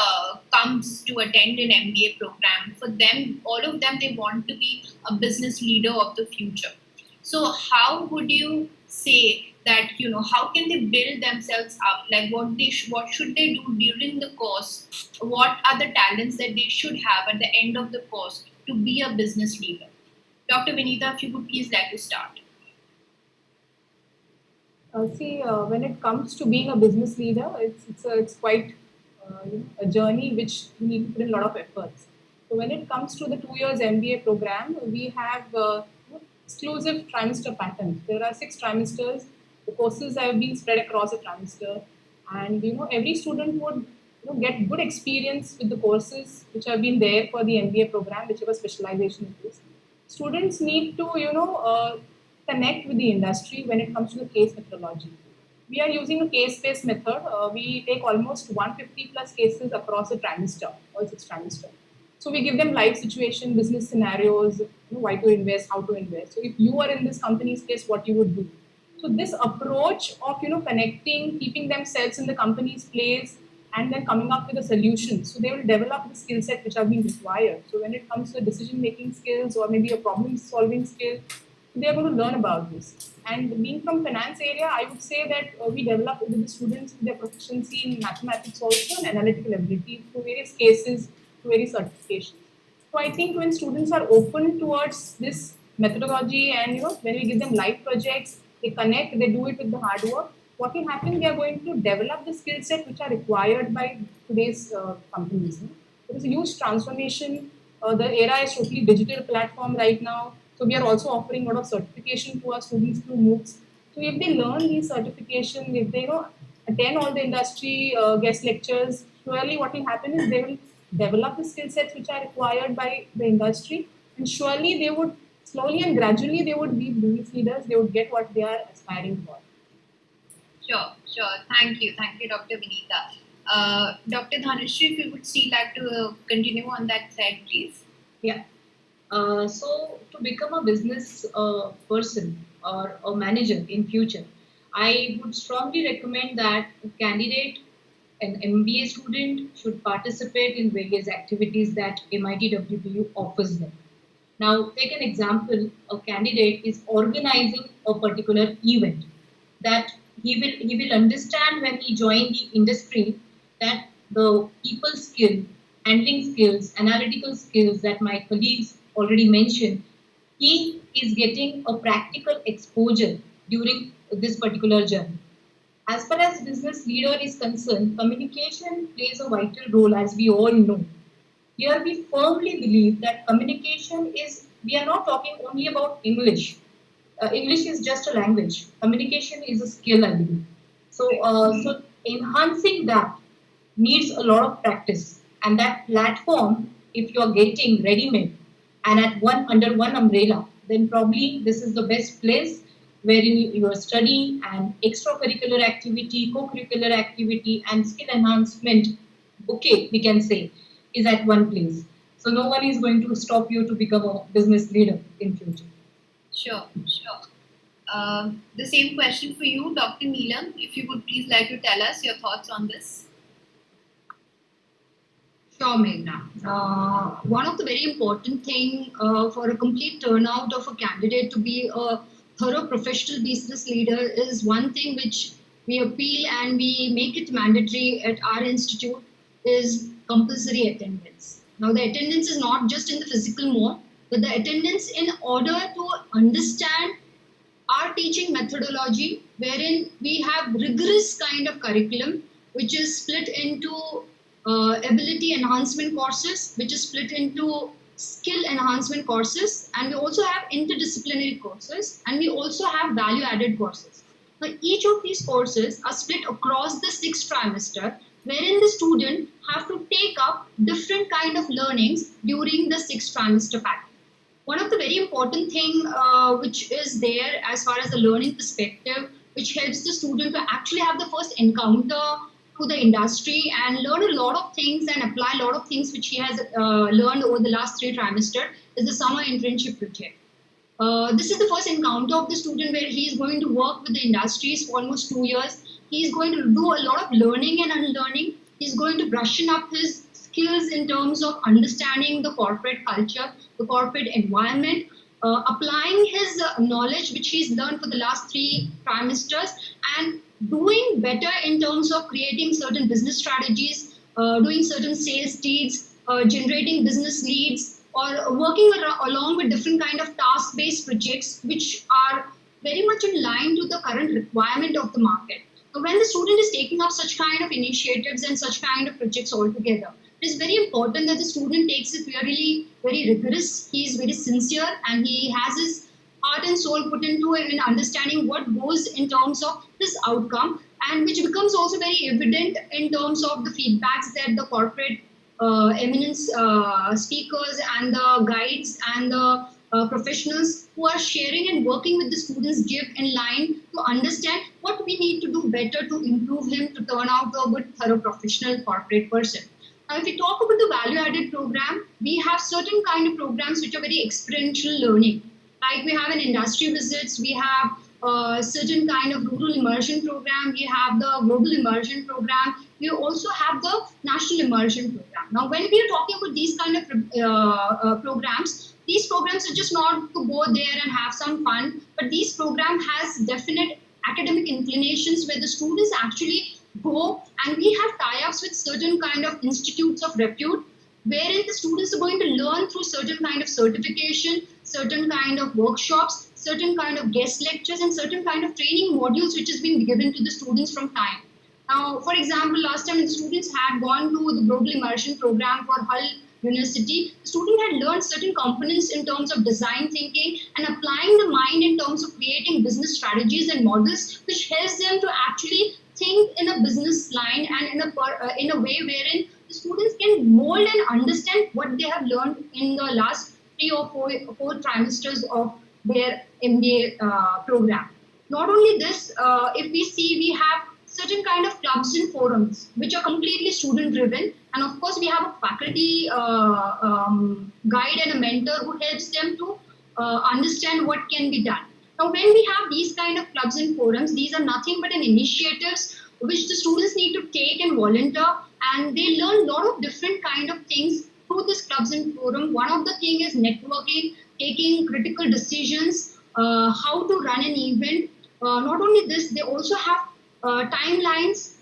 comes to attend an MBA program, for them, all of them, they want to be a business leader of the future. So how would you say that, how can they build themselves up? Like what should they do during the course? What are the talents that they should have at the end of the course to be a business leader? Dr. Vinita, if you would please like to start. When it comes to being a business leader, it's quite a journey which you need to put in a lot of efforts. So when it comes to the 2 years MBA program, we have exclusive trimester patterns. There are 6 trimesters. The courses have been spread across a trimester, and every student would get good experience with the courses which have been there for the MBA program, whichever specialization it is. Students need to connect with the industry when it comes to the case methodology. We are using a case-based method. We take almost 150 plus cases across a trimester, all 6 trimesters. So we give them live situation, business scenarios, why to invest, how to invest. So if you are in this company's case, what you would do. So this approach of connecting, keeping themselves in the company's place, and then coming up with a solution. So they will develop the skill set which are being required. So when it comes to decision-making skills or maybe a problem-solving skill, they are going to learn about this. And being from finance area, I would say that we develop with the students their proficiency in mathematics also and analytical ability through various cases, through various certifications. So I think when students are open towards this methodology, and when we give them live projects, they connect, they do it with the hard work, what will happen, they are going to develop the skill set which are required by today's companies. There is a huge transformation. The era is totally digital platform right now. So we are also offering a lot of certification to our students through MOOCs. So if they learn these certifications, if they attend all the industry guest lectures, surely what will happen is they will develop the skill sets which are required by the industry, and surely they would slowly and gradually they would be business leaders. They would get what they are aspiring for. Sure. Thank you, Dr. Vinita. Dr. Dhanashree, if you would still like to continue on that side, please. Yeah. So to become a business person or a manager in future, I would strongly recommend that a candidate, an MBA student, should participate in various activities that MIT WPU offers them. Now, take an example: a candidate is organizing a particular event that he will understand when he joins the industry, that the people skill, handling skills, analytical skills that my colleagues already mentioned, he is getting a practical exposure during this particular journey. As far as business leader is concerned, communication plays a vital role, as we all know. Here we firmly believe that communication is, we are not talking only about English. English is just a language. Communication is a skill, I believe. So enhancing that needs a lot of practice. And that platform, if you are getting ready-made and under one umbrella, then probably this is the best place wherein your study and extracurricular activity, co-curricular activity, and skill enhancement bouquet, we can say, is at one place. So no one is going to stop you to become a business leader in future. Sure, sure. The same question for you, Dr. Neelam. If you would please like to tell us your thoughts on this. Sure, Meghna. One of the very important thing for a complete turnout of a candidate to be a thorough professional business leader is one thing which we appeal and we make it mandatory at our institute is compulsory attendance. Now, the attendance is not just in the physical mode, but the attendance in order to understand our teaching methodology, wherein we have rigorous kind of curriculum, which is split into ability enhancement courses, which is split into skill enhancement courses, and we also have interdisciplinary courses, and we also have value added courses. Now, each of these courses are split across the 6th trimester, wherein the student have to take up different kind of learnings during the 6th trimester pattern. One of the very important thing which is there as far as the learning perspective, which helps the student to actually have the first encounter to the industry and learn a lot of things and apply a lot of things which he has learned over the last 3 trimesters, is the summer internship project. This is the first encounter of the student where he is going to work with the industries for almost 2 years. He is going to do a lot of learning and unlearning. He is going to brushing up his skills in terms of understanding the corporate culture, the corporate environment, applying his knowledge which he's learned for the last 3 trimesters, and doing better in terms of creating certain business strategies, doing certain sales deeds, generating business leads, or working along with different kind of task-based projects which are very much in line to the current requirement of the market. So when the student is taking up such kind of initiatives and such kind of projects altogether, it is very important that the student takes it really very rigorous. He is very sincere and he has his heart and soul put into it in understanding what goes in terms of this outcome, and which becomes also very evident in terms of the feedbacks that the corporate eminence speakers and the guides and the professionals who are sharing and working with the students give in line to understand what we need to do better to improve him to turn out a good, thorough, professional corporate person. Now, if we talk about the value-added program, we have certain kind of programs which are very experiential learning. Like we have an industry visits, we have certain kind of rural immersion program, we have the global immersion program, we also have the national immersion program. Now, when we are talking about these kind of programs, these programs are just not to go there and have some fun, but these program has definite academic inclinations where the students actually go, and we have tie-ups with certain kind of institutes of repute, wherein the students are going to learn through certain kind of certification, certain kind of workshops, certain kind of guest lectures, and certain kind of training modules which has been given to the students from time. Now, for example, last time the students had gone to the global immersion program for Hull University, the student had learned certain components in terms of design thinking and applying the mind in terms of creating business strategies and models, which helps them to actually think in a business line and in a way wherein the students can mold and understand what they have learned in the last 3 or 4 trimesters of their MBA program. Not only this, if we see, we have certain kind of clubs and forums which are completely student driven, and of course we have a faculty guide and a mentor who helps them to understand what can be done. Now, when we have these kind of clubs and forums, these are nothing but an initiatives which the students need to take and volunteer, and they learn a lot of different kind of things through this clubs and forum. One of the thing is networking, taking critical decisions, how to run an event. Not only this, they also have timelines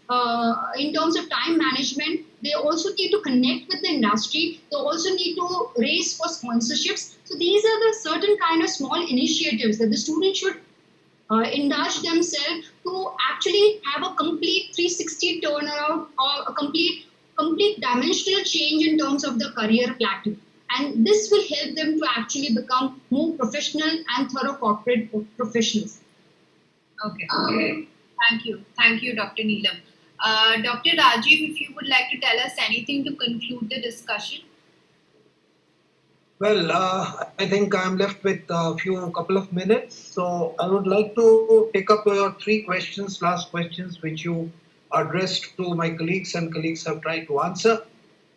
in terms of time management. They also need to connect with the industry. They also need to raise for sponsorships. So these are the certain kind of small initiatives that the student should indulge themselves to actually have a complete 360 turnaround or a complete dimensional change in terms of the career plateau. And this will help them to actually become more professional and thorough corporate professionals. Okay. Thank you, Dr. Neelam. Dr. Rajiv, if you would like to tell us anything to conclude the discussion. Well, I think I'm left with a couple of minutes. So I would like to take up your three questions, last questions, which you addressed to my colleagues and colleagues have tried to answer.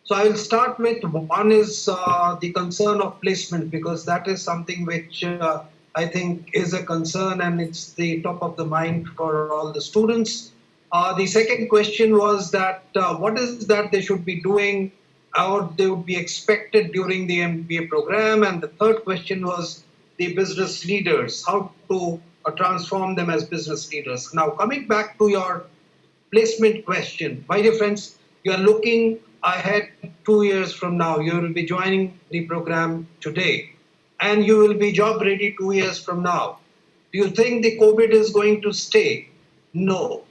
So I will start with one is the concern of placement, because that is something which I think is a concern and it's the top of the mind for all the students. The second question was that what is that they should be doing or they would be expected during the MBA program. And the third question was the business leaders, how to transform them as business leaders. Now, coming back to your placement question, my dear friends, you are looking ahead 2 years from now. You will be joining the program today and you will be job ready 2 years from now. Do you think the COVID is going to stay? No.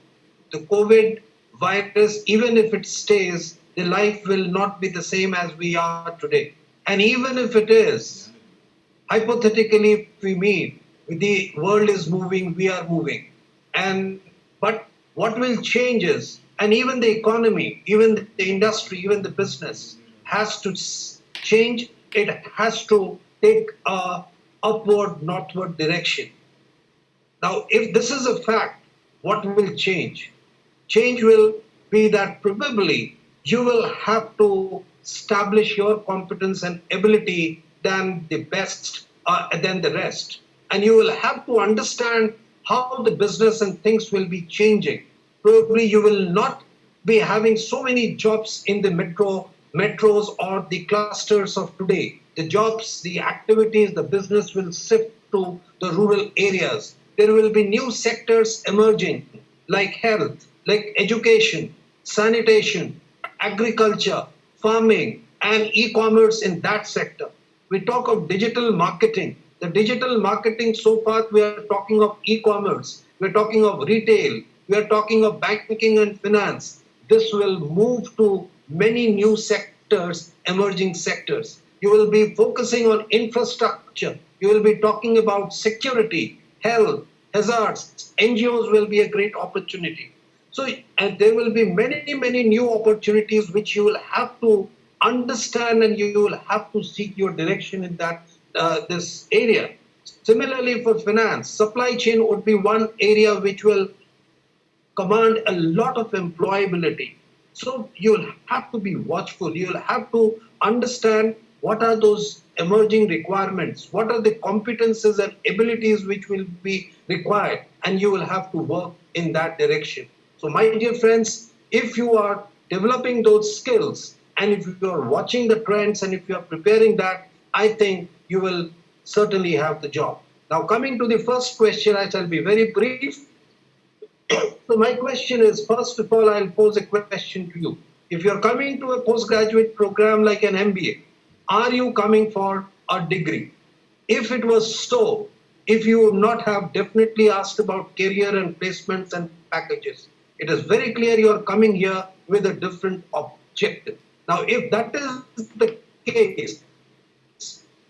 The COVID virus, even if it stays, the life will not be the same as we are today. And even if it is, hypothetically, if we mean the world is moving, we are moving. And but what will change is, and even the economy, even the industry, even the business has to change. It has to take a upward, northward direction. Now, if this is a fact, what will change? Change will be that probably you will have to establish your competence and ability than the best, than the rest. And you will have to understand how the business and things will be changing. Probably you will not be having so many jobs in the metros or the clusters of today. The jobs, the activities, the business will shift to the rural areas. There will be new sectors emerging like health, like education, sanitation, agriculture, farming, and e-commerce in that sector. We talk of digital marketing. The digital marketing, so far we are talking of e-commerce, we're talking of retail, we are talking of banking and finance. This will move to many new sectors, emerging sectors. You will be focusing on infrastructure. You will be talking about security, health, hazards. NGOs will be a great opportunity. So, and there will be many, many new opportunities which you will have to understand and you will have to seek your direction in that this area. Similarly, for finance, supply chain would be one area which will command a lot of employability. So you'll have to be watchful. You'll have to understand what are those emerging requirements, what are the competences and abilities which will be required, and you will have to work in that direction. So, my dear friends, if you are developing those skills and if you are watching the trends and if you are preparing that, I think you will certainly have the job. Now, coming to the first question, I shall be very brief. So my question is, first of all, I'll pose a question to you. If you're coming to a postgraduate program like an MBA, are you coming for a degree? If it was so, if you would not have definitely asked about career and placements and packages, it is very clear you're coming here with a different objective. Now, if that is the case,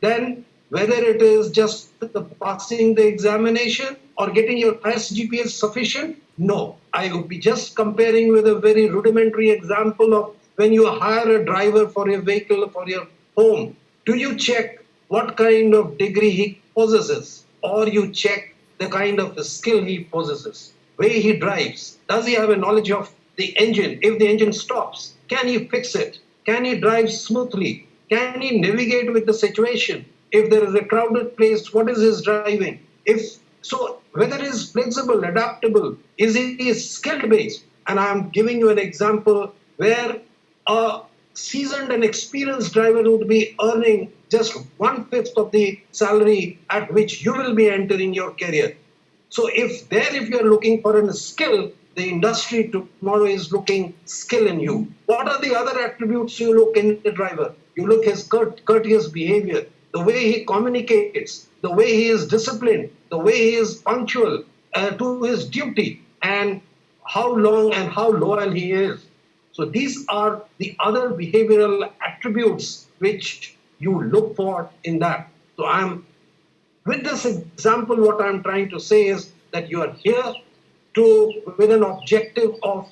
then whether it is just the passing the examination or getting your highest GPA is sufficient, no. I would be just comparing with a very rudimentary example of when you hire a driver for your vehicle, for your home. Do you check what kind of degree he possesses, or you check the kind of skill he possesses? Way he drives, does he have a knowledge of the engine? If the engine stops, can he fix it? Can he drive smoothly? Can he navigate with the situation? If there is a crowded place, what is his driving? If so, whether he is flexible, adaptable, is he skilled based? And I am giving you an example where a seasoned and experienced driver would be earning just 1/5 of the salary at which you will be entering your career. So if you're looking for a skill, the industry tomorrow is looking skill in you. What are the other attributes you look in the driver? You look his courteous behavior, the way he communicates, the way he is disciplined, the way he is punctual to his duty, and how long and how loyal he is. So these are the other behavioral attributes which you look for in that. So with this example, what I'm trying to say is that you are here with an objective of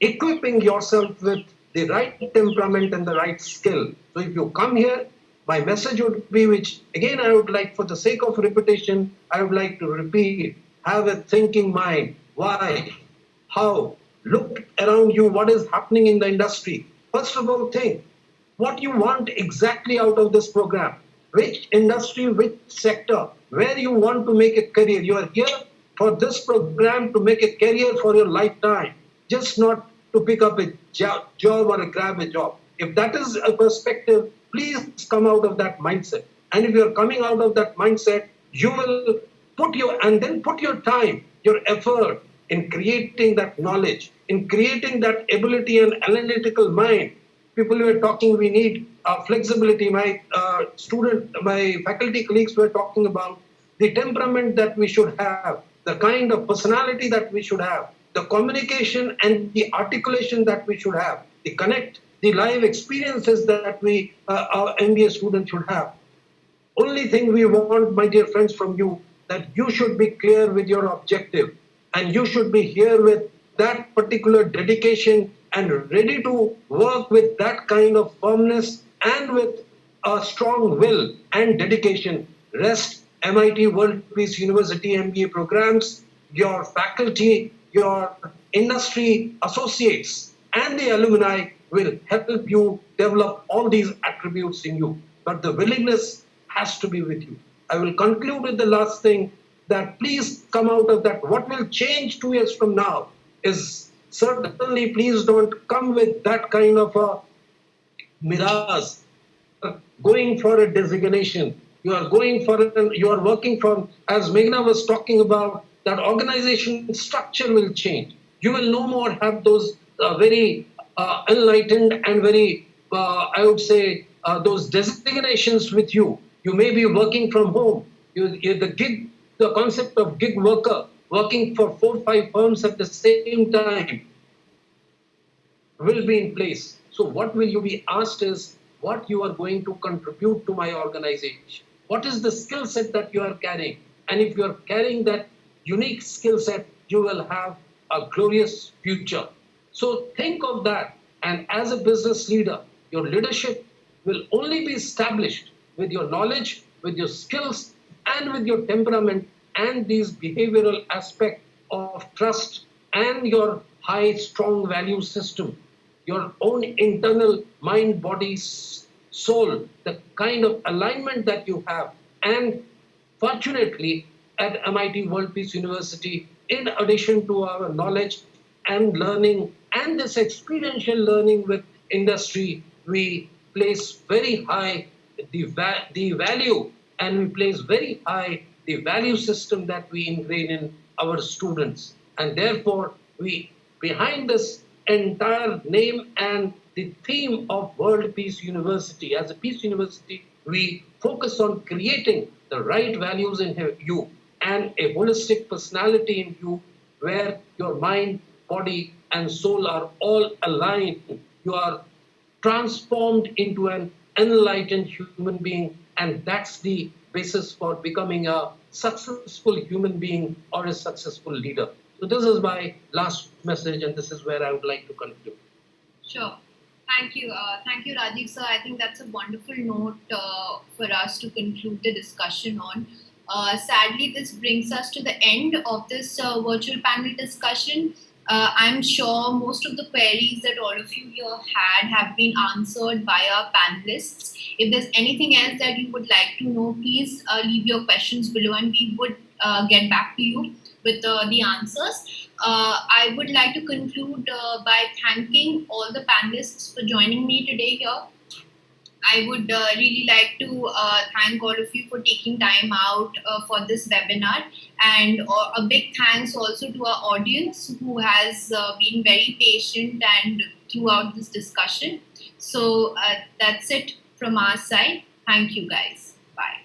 equipping yourself with the right temperament and the right skill. So if you come here my message would be, which again I would like, for the sake of repetition, I would like to repeat: have a thinking mind. Why? How? Look around you, what is happening in the industry. First of all, think what you want exactly out of this program. Which industry, which sector, where you want to make a career. You are here for this program to make a career for your lifetime, just not to pick up a job or grab a job. If that is a perspective, please come out of that mindset. And if you're coming out of that mindset, you will put your time, your effort in creating that knowledge, in creating that ability and analytical mind. People were talking, we need flexibility. My faculty colleagues were talking about the temperament that we should have, the kind of personality that we should have, the communication and the articulation that we should have, the connect, the live experiences that our MBA students should have. Only thing we want, my dear friends, from you, that you should be clear with your objective, and you should be here with that particular dedication and ready to work with that kind of firmness and with a strong will and dedication. Rest MIT World Peace University MBA programs, your faculty, your industry associates, and the alumni will help you develop all these attributes in you. But the willingness has to be with you. I will conclude with the last thing, that please come out of that. What will change 2 years from now is certainly, please don't come with that kind of a mirage, going for a designation. You are working for, as Meghna was talking about, that organization structure will change. You will no more have those very enlightened and very, I would say, those designations with you. You may be working from home. The concept of gig worker, working for 4 or 5 firms at the same time, will be in place. So what will you be asked is what you are going to contribute to my organization. What is the skill set that you are carrying? And if you are carrying that unique skill set, you will have a glorious future. So think of that. And as a business leader, your leadership will only be established with your knowledge, with your skills, and with your temperament and these behavioral aspect of trust and your high, strong value system, your own internal mind, body, soul, the kind of alignment that you have. And fortunately, at MIT World Peace University, in addition to our knowledge and learning and this experiential learning with industry, we place very high the value, and we place very high the value system that we ingrain in our students. And therefore, we, behind this entire name and the theme of World Peace University, as a peace university, we focus on creating the right values in you and a holistic personality in you, where your mind, body, and soul are all aligned. You are transformed into an enlightened human being, and that's the basis for becoming a successful human being or a successful leader. So this is my last message, and this is where I would like to conclude. Sure. Thank you. Thank you, Rajiv sir. I think that's a wonderful note for us to conclude the discussion on. Sadly, this brings us to the end of this virtual panel discussion. I'm sure most of the queries that all of you here had have been answered by our panelists. If there's anything else that you would like to know, please leave your questions below and we would get back to you with the answers. I would like to conclude by thanking all the panelists for joining me today here. I would really like to thank all of you for taking time out for this webinar, and a big thanks also to our audience who has been very patient and throughout this discussion. So that's it from our side. Thank you guys. Bye.